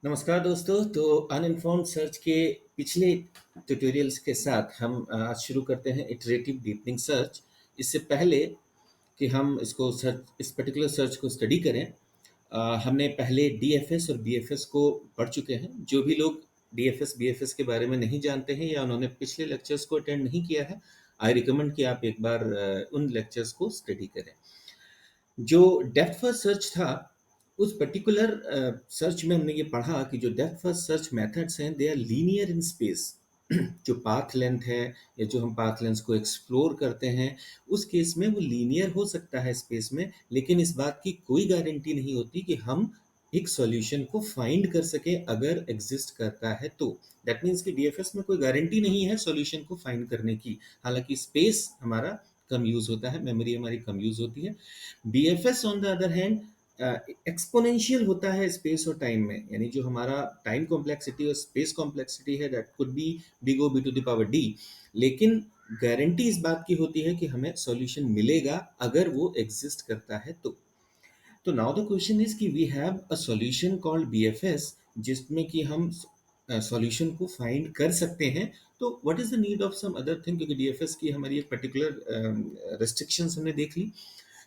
नमस्कार दोस्तों। तो अनइन्फॉर्म्ड सर्च के पिछले ट्यूटोरियल्स के साथ हम आज शुरू करते हैं इटरेटिव डीपनिंग सर्च। इससे पहले कि हम इसको सर्च इस पर्टिकुलर सर्च को स्टडी करें, हमने पहले डीएफएस और बीएफएस को पढ़ चुके हैं। जो भी लोग डीएफएस बीएफएस के बारे में नहीं जानते हैं या उन्होंने पिछले लेक्चर्स को अटेंड नहीं किया है, आई रिकमेंड कि आप एक बार उन लेक्चर्स को स्टडी करें। जो डेप्थ फर्स्ट सर्च था, उस पर्टिकुलर सर्च में हमने ये पढ़ा कि जो डेप्थ फर्स्ट सर्च मेथड्स हैं they are linear in space. जो पाथ लेंथ है या जो हम पाथ लेंथ को एक्सप्लोर करते हैं, उस केस में वो लीनियर हो सकता है स्पेस में, लेकिन इस बात की कोई गारंटी नहीं होती कि हम एक सॉल्यूशन को फाइंड कर सके अगर एग्जिस्ट करता है तो। दैट मीन्स कि डीएफएस में कोई गारंटी नहीं है सॉल्यूशन को फाइंड करने की। हालांकि स्पेस हमारा कम यूज होता है, मेमोरी हमारी कम यूज होती है। BFS on the other hand exponential होता है स्पेस और टाइम में, यानी जो हमारा टाइम कॉम्प्लेक्सिटी और स्पेस कॉम्प्लेक्सिटी है that could be big O B to the power D, लेकिन गारंटी इस बात की होती है कि हमें सॉल्यूशन मिलेगा अगर वो एग्जिस्ट करता है तो नाउ द क्वेश्चन इज कि we have a solution called BFS, जिसमें कि हम सॉल्यूशन को फाइंड कर सकते हैं। तो what is the need of some other thing, क्योंकि डीएफएस की हमारी एक पर्टिकुलर रेस्ट्रिक्शंस हमने देख ली।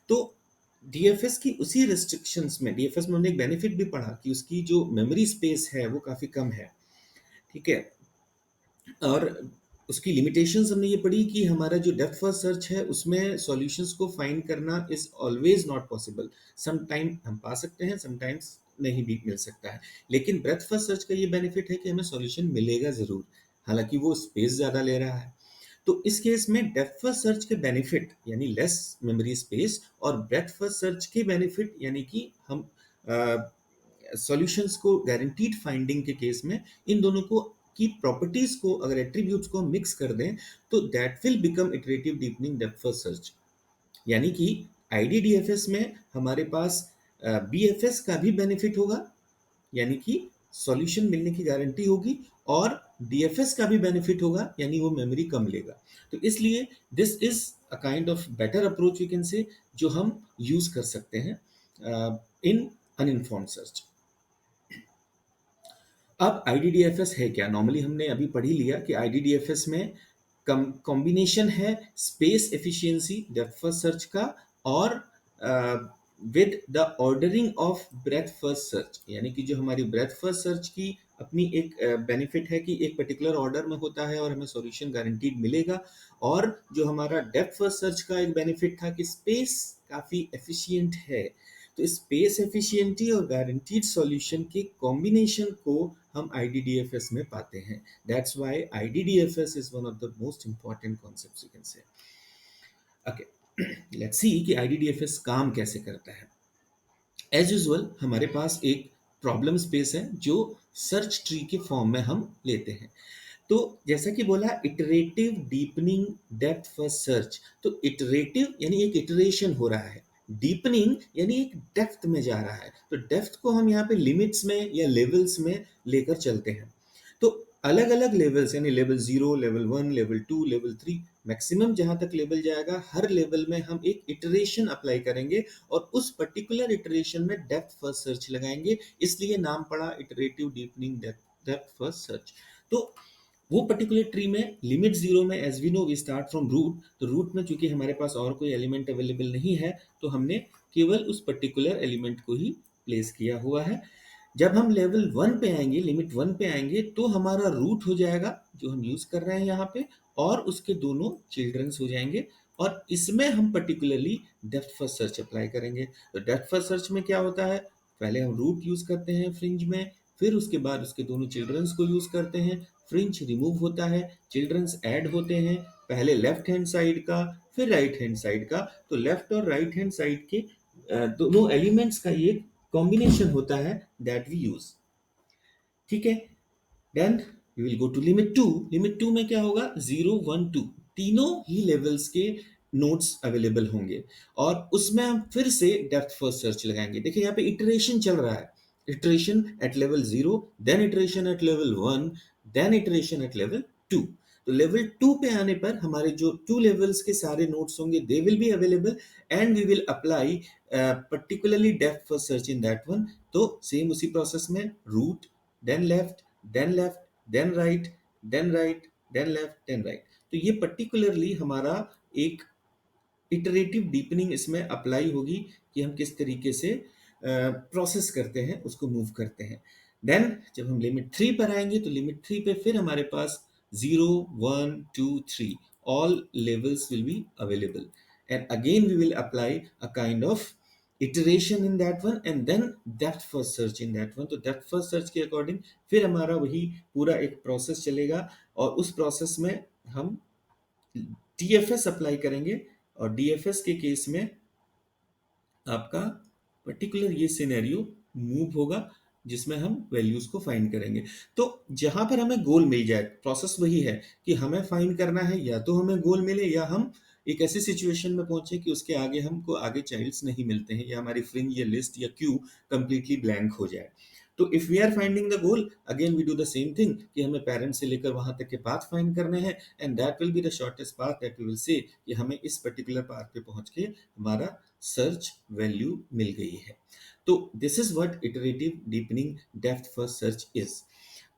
तो डीएफएस की उसी रेस्ट्रिक्शंस में, डीएफएस में हमने एक बेनिफिट भी पढ़ा कि उसकी जो मेमोरी स्पेस है वो काफ़ी कम है। ठीक है। और उसकी लिमिटेशंस हमने ये पढ़ी कि हमारा जो डेप्थ फर्स्ट सर्च है उसमें सॉल्यूशंस को फाइंड करना is always not possible. Some time हम पा सकते हैं, समटाइम्स नहीं भी मिल सकता है। लेकिन ब्रेथ फर्स्ट सर्च का ये बेनिफिट है कि हमें सॉल्यूशन मिलेगा ज़रूर, हालांकि वो स्पेस ज़्यादा ले रहा है। तो इस केस में डेप्थ फर्स्ट सर्च के बेनिफिट यानी लेस मेमोरी स्पेस और ब्रेथ फर्स्ट सर्च के बेनिफिट यानी कि हम सॉल्यूशंस को गारंटीड फाइंडिंग के केस में इन दोनों को की प्रॉपर्टीज को, अगर एट्रीब्यूट्स को मिक्स कर दें तो that will become iterative deepening depth first search. यानी कि आईडीडीएफएस में हमारे पास बीएफएस का भी बेनिफिट होगा, यानी कि सॉल्यूशन मिलने की गारंटी होगी, और डीएफएस का भी बेनिफिट होगा, यानी वो मेमोरी कम लेगा। तो इसलिए this is a kind of better approach you can से, जो हम यूज कर सकते हैं इन अनइन्फॉर्म्ड सर्च। अब आईडीडीएफएस है क्या? नॉर्मली हमने अभी पढ़ ही लिया कि आईडीडीएफएस में कॉम्बिनेशन है space efficiency depth first search का और with the ordering of breath first search, यानी कि जो हमारी ब्रेथ फर्स्ट सर्च की अपनी एक बेनिफिट है कि एक पर्टिकुलर ऑर्डर में होता है और हमें सॉल्यूशन गारंटीड मिलेगा। और जो हमारा डेप्थ फर्स्ट सर्च का एक बेनिफिट था कि स्पेस काफ़ी एफिशिएंट है। तो स्पेस एफिशिएंटी और गारंटीड सॉल्यूशन के कॉम्बिनेशन को हम आईडीडीएफएस में पाते हैं। That's why IDDFS is one of the most important concepts you can say. Okay, let's see कि आईडीडीएफएस काम कैसे करता है। एज यूजुअल हमारे पास एक प्रॉब्लम स्पेस है जो सर्च ट्री के फॉर्म में हम लेते हैं। तो जैसा कि बोला iterative deepening depth first search, तो इटरेटिव यानी एक इटरेशन हो रहा है, डीपनिंग यानी एक डेप्थ में जा रहा है। तो डेप्थ को हम यहाँ पे लिमिट्स में या लेवल्स में लेकर चलते हैं। तो अलग अलग लेवल्स यानी level 0, level 1, level 2, level 3, maximum जहां तक लेवल जाएगा हर लेवल में हम एक इटरेशन अप्लाई करेंगे और उस पर्टिकुलर इटरेशन में डेप्थ फर्स्ट सर्च लगाएंगे, इसलिए नाम पड़ा iterative deepening depth first search. तो वो पर्टिकुलर ट्री में लिमिट 0 में as we know we start from root, तो रूट में चूंकि हमारे पास और कोई एलिमेंट अवेलेबल नहीं है तो हमने केवल उस पर्टिकुलर एलिमेंट को ही प्लेस किया हुआ है। जब हम लेवल 1 पे आएंगे, लिमिट 1 पे आएंगे, तो हमारा रूट हो जाएगा जो हम यूज कर रहे हैं यहाँ पे, और उसके दोनों चिल्ड्रंस हो जाएंगे। और इसमें हम particularly depth first search apply करेंगे। तो डेप्थ फर्स्ट सर्च में क्या होता है, पहले हम रूट यूज करते हैं फ्रिंज में, फिर उसके बाद उसके दोनों चिल्ड्रंस को यूज करते हैं, फ्रिंज रिमूव होता है, चिल्ड्रंस ऐड होते हैं, पहले लेफ्ट हैंड साइड का फिर राइट हैंड साइड का। तो लेफ्ट और राइट हैंड साइड के दोनों एलिमेंट्स का ये कॉम्बिनेशन होता है दैट वी यूज। ठीक है। Then we will go to limit 2। Limit 2 में क्या होगा, 0, 1, 2 तीनों ही लेवल्स के नोट्स अवेलेबल होंगे, और उसमें हम फिर से डेप्थ फर्स्ट सर्च लगाएंगे। देखिए यहाँ पे इटरेशन चल रहा है, iteration at level 0, then iteration at level 1, then iteration at level 2। तो लेवल 2 पे आने पर हमारे जो 2 लेवल्स के सारे नोट्स होंगे they will be available, and we will apply particularly depth first search in that one। तो सेम उसी प्रोसेस में root then left, then left, then right, then right, then left, then right. तो ये particularly हमारा एक iterative deepening इसमें apply होगी कि हम किस तरीके से प्रोसेस करते हैं, उसको मूव करते हैं। देन जब हम लिमिट 3 पर आएंगे तो लिमिट 3 पे फिर हमारे पास 0, 1, 2, 3 all levels will be available, and again we will apply a kind of iteration in that one and then depth first search in that one। तो depth first search के अकॉर्डिंग फिर हमारा वही पूरा एक प्रोसेस चलेगा और उस प्रोसेस में हम टीएफएस अप्लाई करेंगे और डीएफएस के केस में आपका पर्टिकुलर ये सिनेरियो मूव होगा जिसमें हम वैल्यूज को फाइंड करेंगे। तो जहां पर हमें गोल मिल जाए, प्रोसेस वही है कि हमें फाइंड करना है या तो हमें गोल मिले या हम एक ऐसी सिचुएशन में पहुंचे कि उसके आगे हमको आगे चाइल्ड्स नहीं मिलते हैं या हमारी फ्रिंज या लिस्ट या क्यू कंप्लीटली ब्लैंक हो जाए। तो if we are finding the goal, again we do the same thing कि हमें पेरेंट से लेकर वहां तक के पाथ फाइंड करने हैं and that will be the shortest path that we will say कि हमें इस पर्टिकुलर पाथ पे पहुंच के हमारा सर्च वैल्यू मिल गई है। तो this is what iterative deepening depth first search is.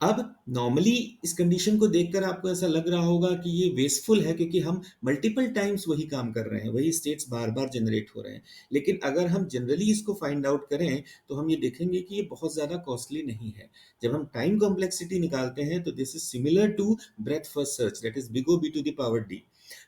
अब नॉर्मली इस कंडीशन को देखकर आपको ऐसा लग रहा होगा कि ये वेस्टफुल है क्योंकि हम मल्टीपल टाइम्स वही काम कर रहे हैं, वही स्टेट्स बार बार जनरेट हो रहे हैं। लेकिन अगर हम जनरली इसको फाइंड आउट करें तो हम ये देखेंगे कि ये बहुत ज़्यादा कॉस्टली नहीं है। जब हम टाइम कॉम्प्लेक्सिटी निकालते हैं तो this is similar to breadth first search, that is big O B to the power D।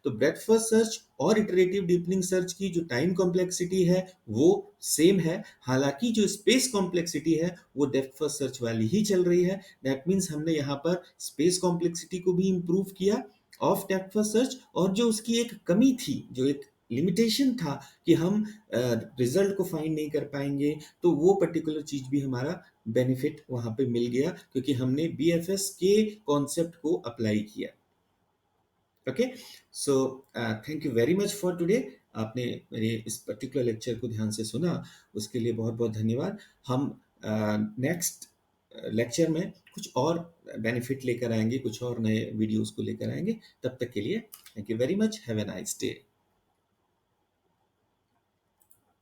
तो ब्रेथ फर्स्ट सर्च और इटरेटिव डीपनिंग सर्च की जो टाइम कॉम्प्लेक्सिटी है वो सेम है, हालांकि जो स्पेस कॉम्प्लेक्सिटी है वो डेप्थ फर्स्ट सर्च वाली ही चल रही है। दैट मीन्स हमने यहाँ पर स्पेस कॉम्प्लेक्सिटी को भी इंप्रूव किया ऑफ डेप्थ फर्स्ट सर्च, और जो उसकी एक कमी थी, जो एक लिमिटेशन था कि हम रिजल्ट को फाइंड नहीं कर पाएंगे, तो वो पर्टिकुलर चीज भी हमारा बेनिफिट वहां पे मिल गया क्योंकि हमने BFS के कॉन्सेप्ट को अप्लाई किया। Okay, so thank you very much for today. आपने मेरे इस पर्टिकुलर लेक्चर को ध्यान से सुना, उसके लिए बहुत बहुत धन्यवाद। हम नेक्स्ट लेक्चर में कुछ और बेनिफिट लेकर आएंगे, कुछ और नए वीडियोस को लेकर आएंगे। तब तक के लिए thank you very much, have a nice day.